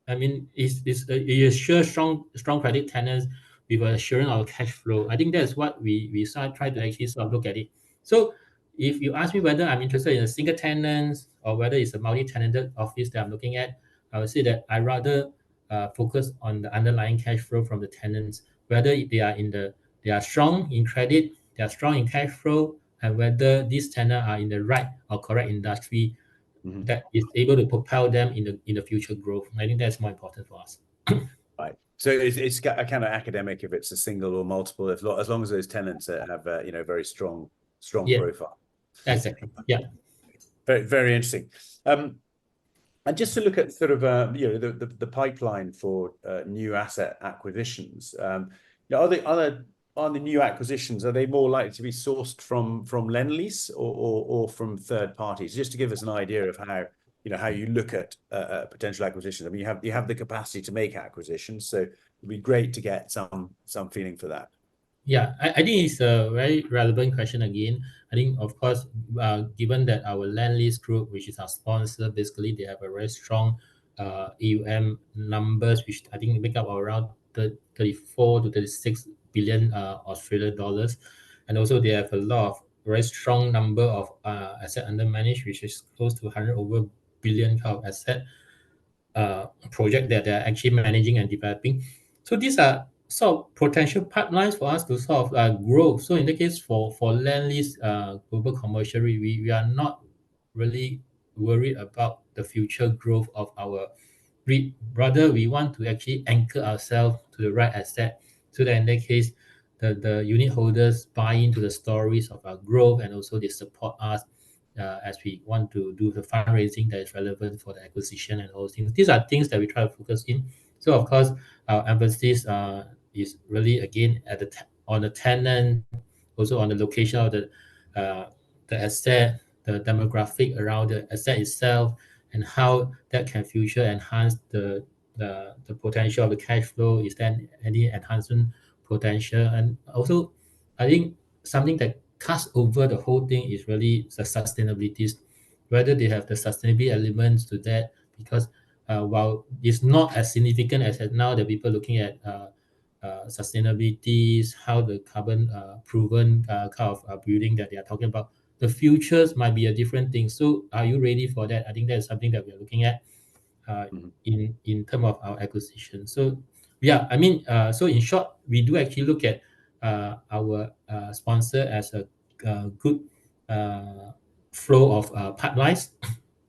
I mean, it's sure strong credit tenants with assurance of cash flow. I think that's what we try to actually sort of look at it. So if you ask me whether I'm interested in a single tenant or whether it's a multi-tenanted office that I'm looking at, I would say that I rather focus on the underlying cash flow from the tenants, whether they are strong in credit, they are strong in cash flow, and whether these tenants are in the right or correct industry that is able to propel them in the future growth. I think that's more important for us. Right. So it's a kind of academic if it's a single or multiple, as long as those tenants have very strong Yeah. profile. Exactly. Yeah. Very, very interesting. And just to look at sort of the pipeline for new asset acquisitions, are the new acquisitions, are they more likely to be sourced from Lendlease or from third parties? Just to give us an idea of how you look at potential acquisitions. I mean, you have the capacity to make acquisitions, so it'd be great to get some feeling for that. Yeah, I think it's a very relevant question again. I think, of course, given that our Lendlease group, which is our sponsor, basically they have a very strong AUM numbers, which I think make up around 34 to 36 billion Australian dollars. And also they have a lot of very strong number of asset under management, which is close to 100 over billion kind of asset project that they're actually managing and developing. So these are sort of potential pipelines for us to sort of grow. So in the case for Lendlease Global Commercial REIT, we are not really worried about the future growth of our REIT. Rather, we want to actually anchor ourselves to the right asset, so that in that case, the unit holders buy into the stories of our growth, and also they support us as we want to do the fundraising that is relevant for the acquisition and all things. These are things that we try to focus in. So of course, our emphasis is really again at on the tenant, also on the location of the asset, the demographic around the asset itself, and how that can future enhance the potential of the cash flow. Is there any enhancement potential? And also, I think something that cuts over the whole thing is really the sustainability, whether they have the sustainability elements to that, because while it's not as significant as now that people are looking at sustainability, how the carbon proven kind of building that they are talking about, the futures might be a different thing. So are you ready for that? I think that's something that we are looking at in terms of our acquisition. So yeah, I mean, so in short, we do actually look at our sponsor as a good flow of pipelines,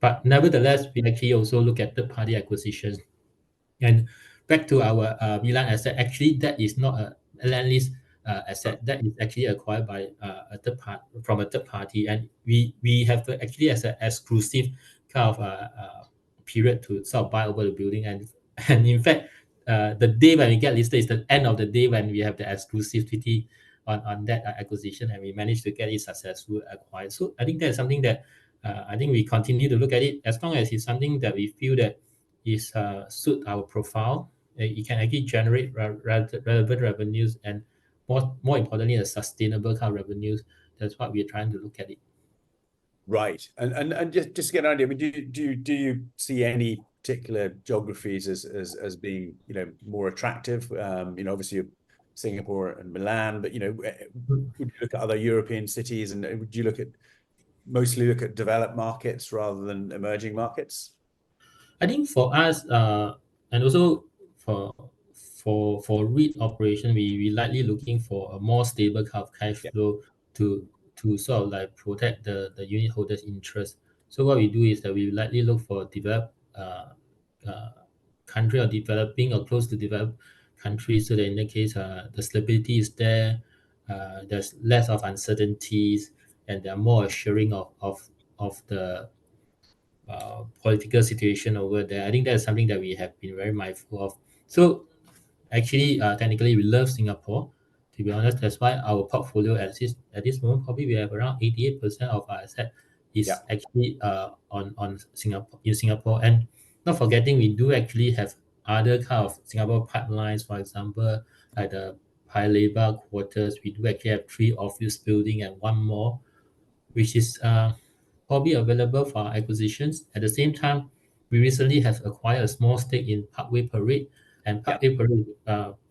but nevertheless, we actually also look at third-party acquisitions. And back to our Milan asset, actually, that is not a Lendlease asset. That is actually acquired by a third part from a third party, and we have to actually as an exclusive kind of period to sort of buy over the building. And in fact, the day when we get listed is the end of the day when we have the exclusivity on that acquisition, and we managed to get it successfully acquired. So I think that's something that I think we continue to look at it, as long as it's something that we feel that is suit our profile. It can actually generate relevant revenues, and more importantly, a sustainable kind of revenues. That's what we're trying to look at it. Right, and just to get an idea, I mean, do you see any particular geographies as being more attractive? Obviously Singapore and Milan, but would you look at other European cities, and would you mostly look at developed markets rather than emerging markets? I think for us, and also for REIT operation, we likely looking for a more stable kind of cash flow to sort of like protect the unit holders' interest. So what we do is that we likely look for developed country, or developing or close to developed countries, so that in that case, the stability is there, there's less of uncertainties, and they're more assuring of the political situation over there. I think that's something that we have been very mindful of. So actually, technically, we love Singapore. To be honest, that's why our portfolio at this moment, probably we have around 88% of our asset is actually on Singapore, in Singapore. And not forgetting, we do actually have other kind of Singapore pipelines, for example, like the Paya Lebar quarters. We do actually have 3 office building and 1 more, which is probably available for our acquisitions. At the same time, we recently have acquired a small stake in Parkway Parade, and Parkway Parade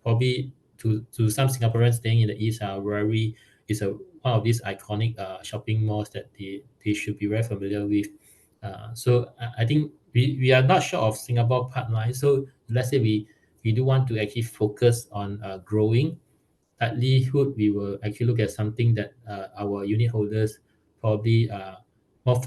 probably to some Singaporeans staying in the East are very is one of these iconic shopping malls that they should be very familiar with. So I think we are not sure of Singapore pipeline. So let's say we do want to actually focus on growing likelihood, we will actually look at something that our unit holders probably more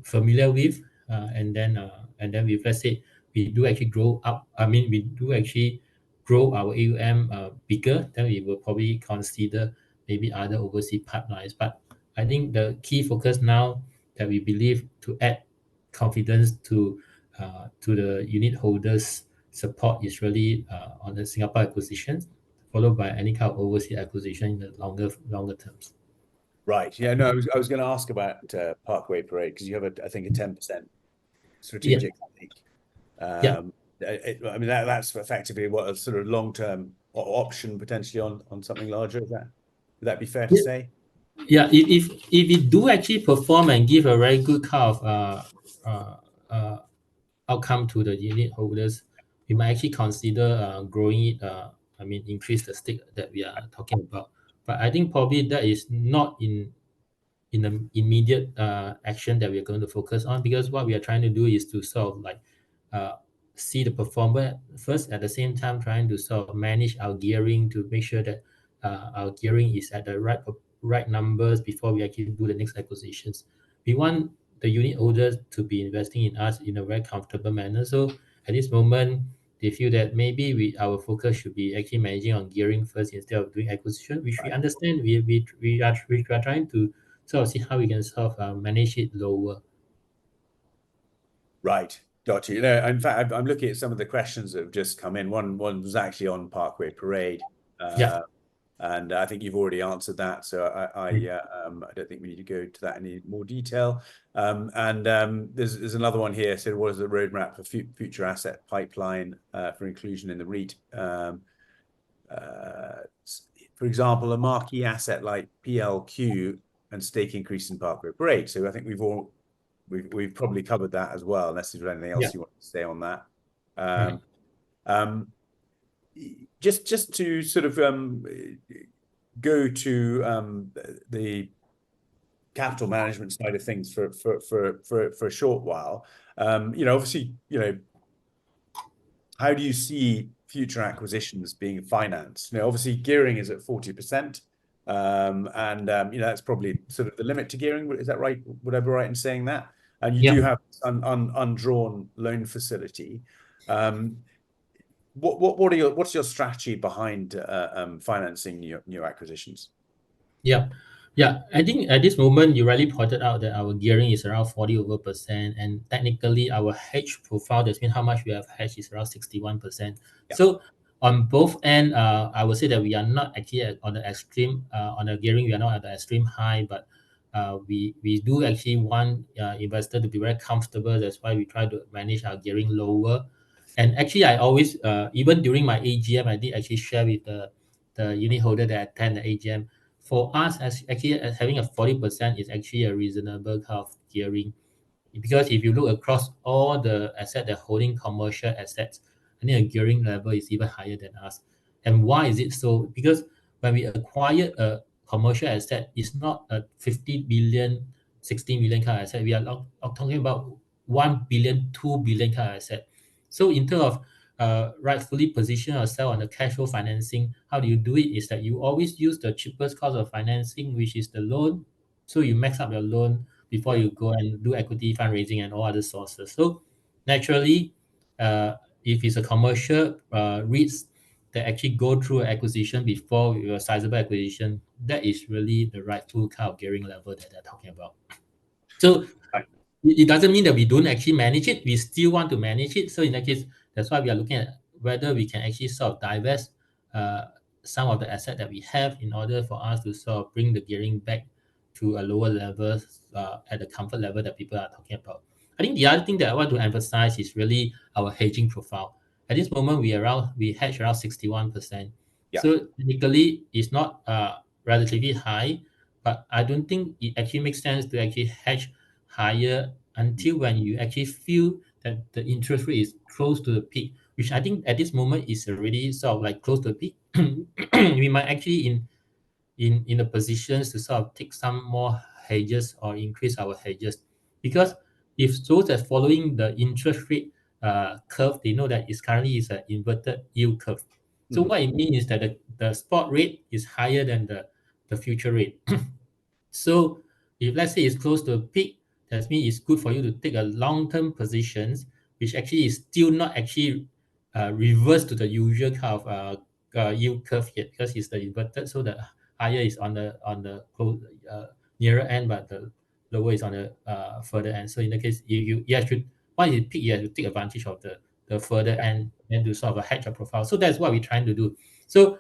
familiar with, and then with, let's say, we do actually grow up. I mean, we do actually grow our AUM bigger, then we will probably consider maybe other overseas pipelines. But I think the key focus now that we believe to add confidence to the unit holders' support is really on the Singapore acquisition, followed by any kind of overseas acquisition in the longer terms. Right. Yeah. No, I was going to ask about Parkway Parade because you have I think a 10% strategic stake. Yeah. I mean that's effectively what a sort of long-term option potentially on something larger. Would that be fair to say? Yeah, if it do actually perform and give a very good kind of outcome to the unit holders, we might actually consider growing it. I mean, increase the stake that we are talking about. But I think probably that is not in the immediate action that we are going to focus on, because what we are trying to do is to sort of like see the performance first, at the same time trying to sort of manage our gearing to make sure that our gearing is at the right numbers before we actually do the next acquisitions. We want the unit holders to be investing in us in a very comfortable manner. So at this moment, they feel that maybe our focus should be actually managing on gearing first instead of doing acquisition, which we understand. We are trying to sort of see how we can sort of manage it lower. Right. Got you. No, in fact, I'm looking at some of the questions that have just come in. One was actually on Parkway Parade. Yeah. And I think you've already answered that. So I don't think we need to go into that in any more detail. There's another one here. So what is the roadmap for future asset pipeline for inclusion in the REIT? For example, a marquee asset like PLQ and stake increase in Parkway Parade. So I think we've probably covered that as well, unless there's anything else you want to say on that. Just to sort of go to the capital management side of things for a short while. Obviously, how do you see future acquisitions being financed? Obviously gearing is at 40%. That's probably sort of the limit to gearing. Is that right? Would I be right in saying that? And you do have an undrawn loan facility. What's your strategy behind financing new acquisitions? Yeah. I think at this moment, you rightly pointed out that our gearing is around 40%, and technically our hedge profile, that's mean how much we have hedged, is around 61%. So on both end, I would say that we are not actually on the extreme, on the gearing, we are not at the extreme high, but we do actually want investor to be very comfortable. That's why we try to manage our gearing lower. And actually, I always, even during my AGM, I did actually share with the unit holder that attend the AGM. For us, as having a 40% is actually a reasonable kind of gearing, because if you look across all the assets that holding commercial assets, I think a gearing level is even higher than us. And why is it so? Because when we acquire a commercial asset, it's not a 50 billion, 60 million kind of asset. We are talking about 1 billion, 2 billion kind of asset. So in terms of rightfully position yourself on the cash flow financing, how do you do it? Is that you always use the cheapest cost of financing, which is the loan. So you max up your loan before you go and do equity fundraising and all other sources. So naturally, if it's a commercial REITs that actually go through an acquisition before your sizable acquisition, that is really the rightful kind of gearing level that they're talking about. So it doesn't mean that we don't actually manage it. We still want to manage it. So in that case, that's why we are looking at whether we can actually sort of divest some of the asset that we have in order for us to sort of bring the gearing back to a lower level at the comfort level that people are talking about. I think the other thing that I want to emphasize is really our hedging profile. At this moment, we hedge around 61%. So technically, it's not relatively high, but I don't think it actually makes sense to actually hedge higher until when you actually feel that the interest rate is close to the peak, which I think at this moment is already sort of like close to the peak. We might actually in the positions to sort of take some more hedges or increase our hedges, because if those that following the interest rate curve, they know that it's currently is an inverted yield curve. So what it means is that the spot rate is higher than the future rate. So if let's say it's close to a peak, that means it's good for you to take a long-term positions, which actually is still not actually reverse to the usual kind of yield curve yet, because it's the inverted. So the higher is on the nearer end, but the lower is on the further end. So in that case, you have to, once you pick, you have to take advantage of the further end and to sort of hedge your profile. So that's what we're trying to do. So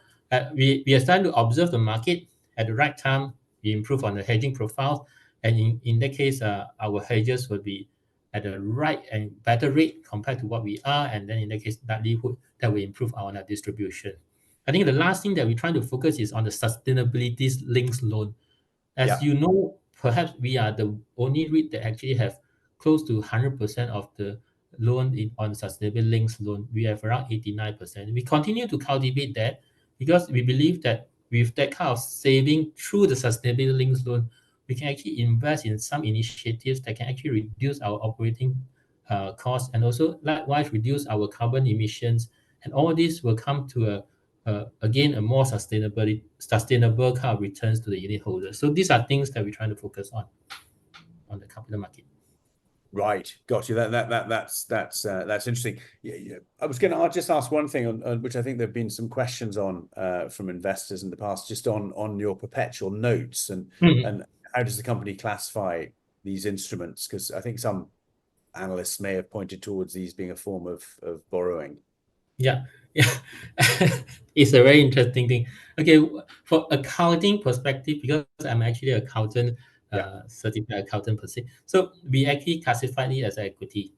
we are starting to observe the market at the right time. We improve on the hedging profile, and in that case, our hedges will be at the right and better rate compared to what we are, and then in that case, likelihood that will improve our distribution. I think the last thing that we're trying to focus is on the sustainability links loan. As you know, perhaps we are the only REIT that actually have close to 100% of the loan on sustainability links loan. We have around 89%. We continue to cultivate that because we believe that with that kind of saving through the sustainability links loan, we can actually invest in some initiatives that can actually reduce our operating costs and also likewise reduce our carbon emissions. And all this will come to again a more sustainable kind of returns to the unit holders. So these are things that we're trying to focus on the capital market. Right, got you. That's interesting. I was going to just ask one thing on which I think there've been some questions on from investors in the past, just on your perpetual notes and how does the company classify these instruments? Because I think some analysts may have pointed towards these being a form of borrowing. Yeah. It's a very interesting thing. Okay, for accounting perspective, because I'm actually an accountant, certified accountant per se, so we actually classify it as equity,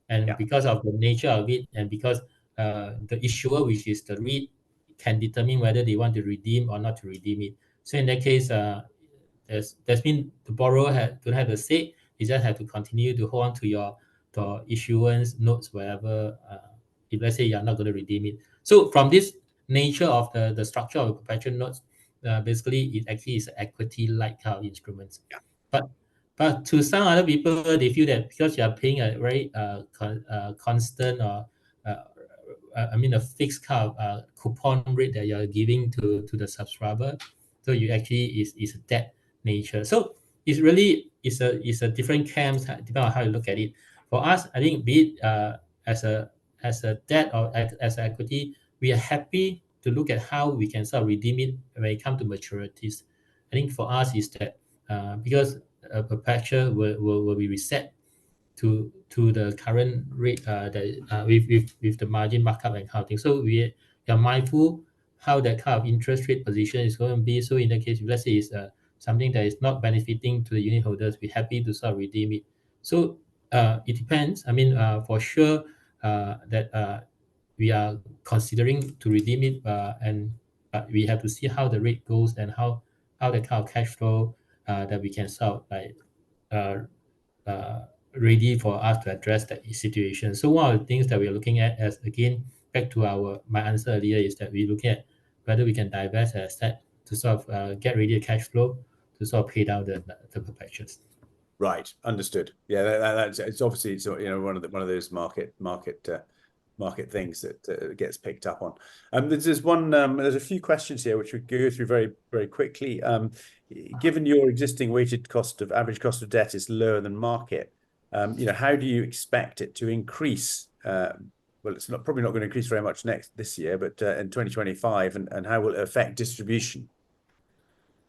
and because of the nature of it, and because the issuer, which is the REIT, can determine whether they want to redeem or not to redeem it. So in that case, there's been the borrower don't have a say. You just have to continue to hold on to your issuance notes wherever. If let's say you're not going to redeem it. So from this nature of the structure of the perpetual notes, basically it actually is equity-like kind of instruments. But to some other people, they feel that because you are paying a very constant or a fixed kind of coupon rate that you are giving to the subscriber, so you actually is a debt nature. So it's really is a different camps depending on how you look at it. For us, I think be it as a debt or as equity, we are happy to look at how we can sort of redeem it when it comes to maturities. I think for us is that because a perpetual will be reset to the current rate that with the margin markup and kind of thing. So we are mindful how that kind of interest rate position is going to be. So in that case, if let's say it's something that is not benefiting to the unit holders, we're happy to sort of redeem it. So it depends. I mean, for sure that we are considering to redeem it, but we have to see how the rate goes and how the kind of cash flow that we can sort of like ready for us to address that situation. So one of the things that we're looking at, as again back to my answer earlier, is that we're looking at whether we can divest an asset to sort of get ready the cash flow to sort of pay down the perpetuals. Right, understood. Yeah, that's it's obviously one of those market things that gets picked up on. There's a few questions here which we go through very, very quickly. Given your existing average cost of debt is lower than market, how do you expect it to increase? Well, it's probably not going to increase very much this year, but in 2025, and how will it affect distribution?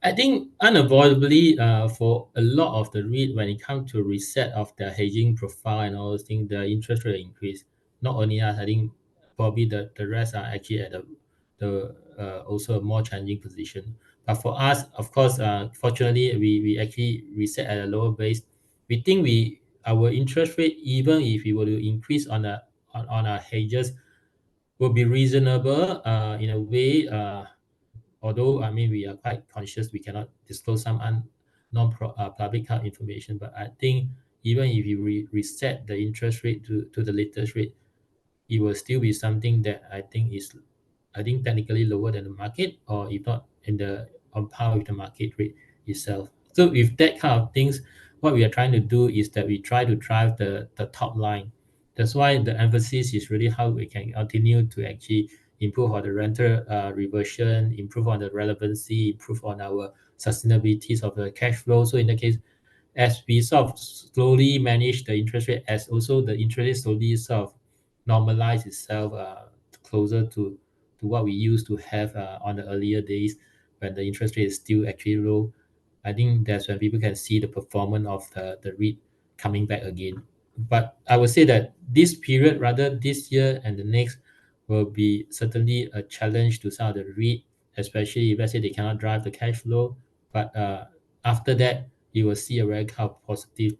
I think unavoidably for a lot of the REIT, when it comes to reset of their hedging profile and all those things, the interest rate increase. Not only us, I think probably the rest are actually at the also a more challenging position. But for us, of course, fortunately, we actually reset at a lower base. We think our interest rate, even if we were to increase on our hedges, will be reasonable in a way. Although I mean we are quite conscious we cannot disclose some non-public information, but I think even if you reset the interest rate to the latest rate, it will still be something that I think technically lower than the market, or if not on par with the market rate itself. So with that kind of things, what we are trying to do is that we try to drive the top line. That's why the emphasis is really how we can continue to actually improve on the rental reversion, improve on the relevancy, improve on our sustainability of the cash flow. So in the case, as we sort of slowly manage the interest rate, as also the interest rate slowly sort of normalize itself closer to what we used to have on the earlier days when the interest rate is still actually low, I think that's when people can see the performance of the REIT coming back again. But I would say that this period, rather this year and the next, will be certainly a challenge to some of the REIT, especially if let's say they cannot drive the cash flow. But after that, you will see a very kind of positive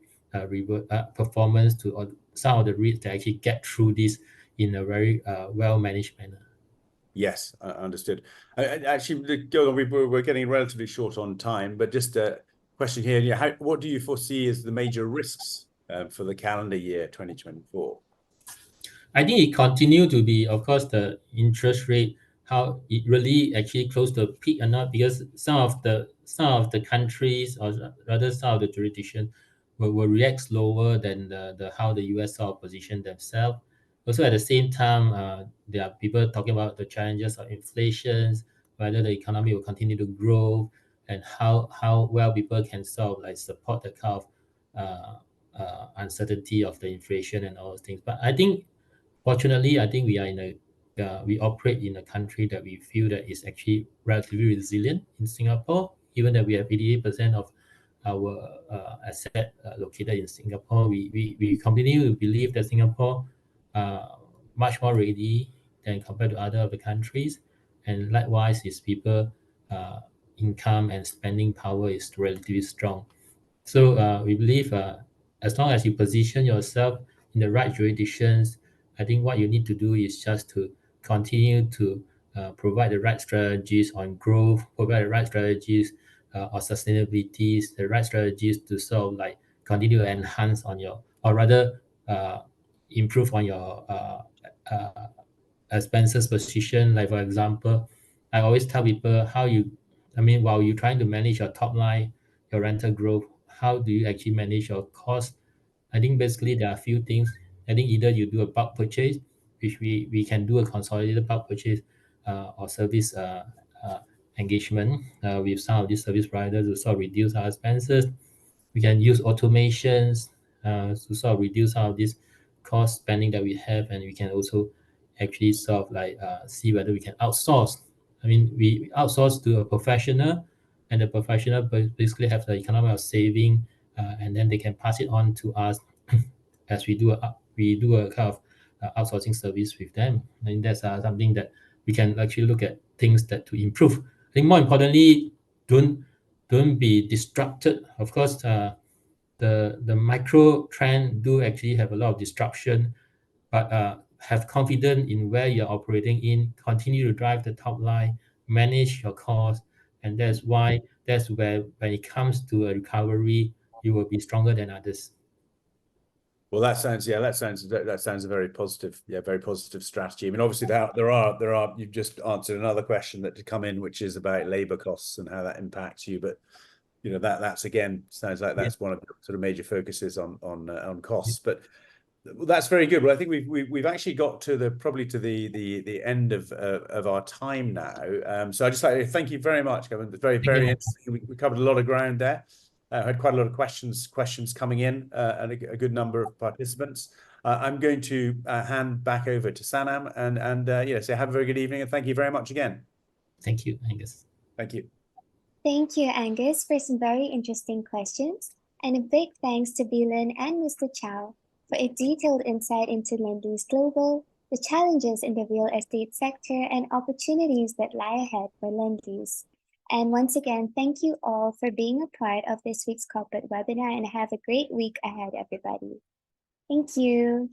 performance to some of the REITs that actually get through this in a very well-managed manner. Yes, understood. Actually, we're getting relatively short on time, but just a question here. Yeah, what do you foresee as the major risks for the calendar year 2024? I think it continue to be, of course, the interest rate, how it really actually close to a peak or not, because some of the countries, or rather some of the jurisdiction, will react slower than the how the US sort of position themselves. Also, at the same time, there are people talking about the challenges of inflation, whether the economy will continue to grow, and how well people can sort of like support the kind of uncertainty of the inflation and all those things. But I think, fortunately, I think we are we operate in a country that we feel that is actually relatively resilient in Singapore, even that we have 88% of our asset located in Singapore. We continue to believe that Singapore much more ready than compared to other other countries, and likewise, its people income and spending power is relatively strong. So we believe as long as you position yourself in the right jurisdictions, I think what you need to do is just to continue to provide the right strategies on growth, provide the right strategies on sustainability, the right strategies to sort of like continue to enhance on your, or rather improve on your expenses position. Like for example, I always tell people while you're trying to manage your top line, your rental growth, how do you actually manage your cost? I think basically there are a few things. I think either you do a bulk purchase, which we can do a consolidated bulk purchase or service engagement with some of these service providers to sort of reduce our expenses. We can use automations to sort of reduce some of this cost spending that we have, and we can also actually sort of like see whether we can outsource. I mean, we outsource to a professional, and the professional basically have the economy of saving, and then they can pass it on to us as we do a kind of outsourcing service with them. I think that's something that we can actually look at things that to improve. I think more importantly, don't be distracted. Of course, the micro trend do actually have a lot of disruption, but have confidence in where you're operating in, continue to drive the top line, manage your costs, and that's where when it comes to a recovery, you will be stronger than others. Well, that sounds a very positive strategy. I mean, obviously there are you've just answered another question that to come in, which is about labor costs and how that impacts you. But you know, that's again sounds like that's one of the sort of major focuses on costs. But that's very good. Well, I think we've actually got to the end of our time now. So I just like to thank you very much, Kelvin. It's very interesting. We covered a lot of ground there. I had quite a lot of questions coming in, and a good number of participants. I'm going to hand back over to Sanam and say have a very good evening and thank you very much again. Thank you, Angus. Thank you. Thank you, Angus, for some very interesting questions, and a big thanks to Milan and Mr. Chow for a detailed insight into Lendlease Global, the challenges in the real estate sector, and opportunities that lie ahead for Lendlease. And once again, thank you all for being a part of this week's corporate webinar, and have a great week ahead, everybody. Thank you.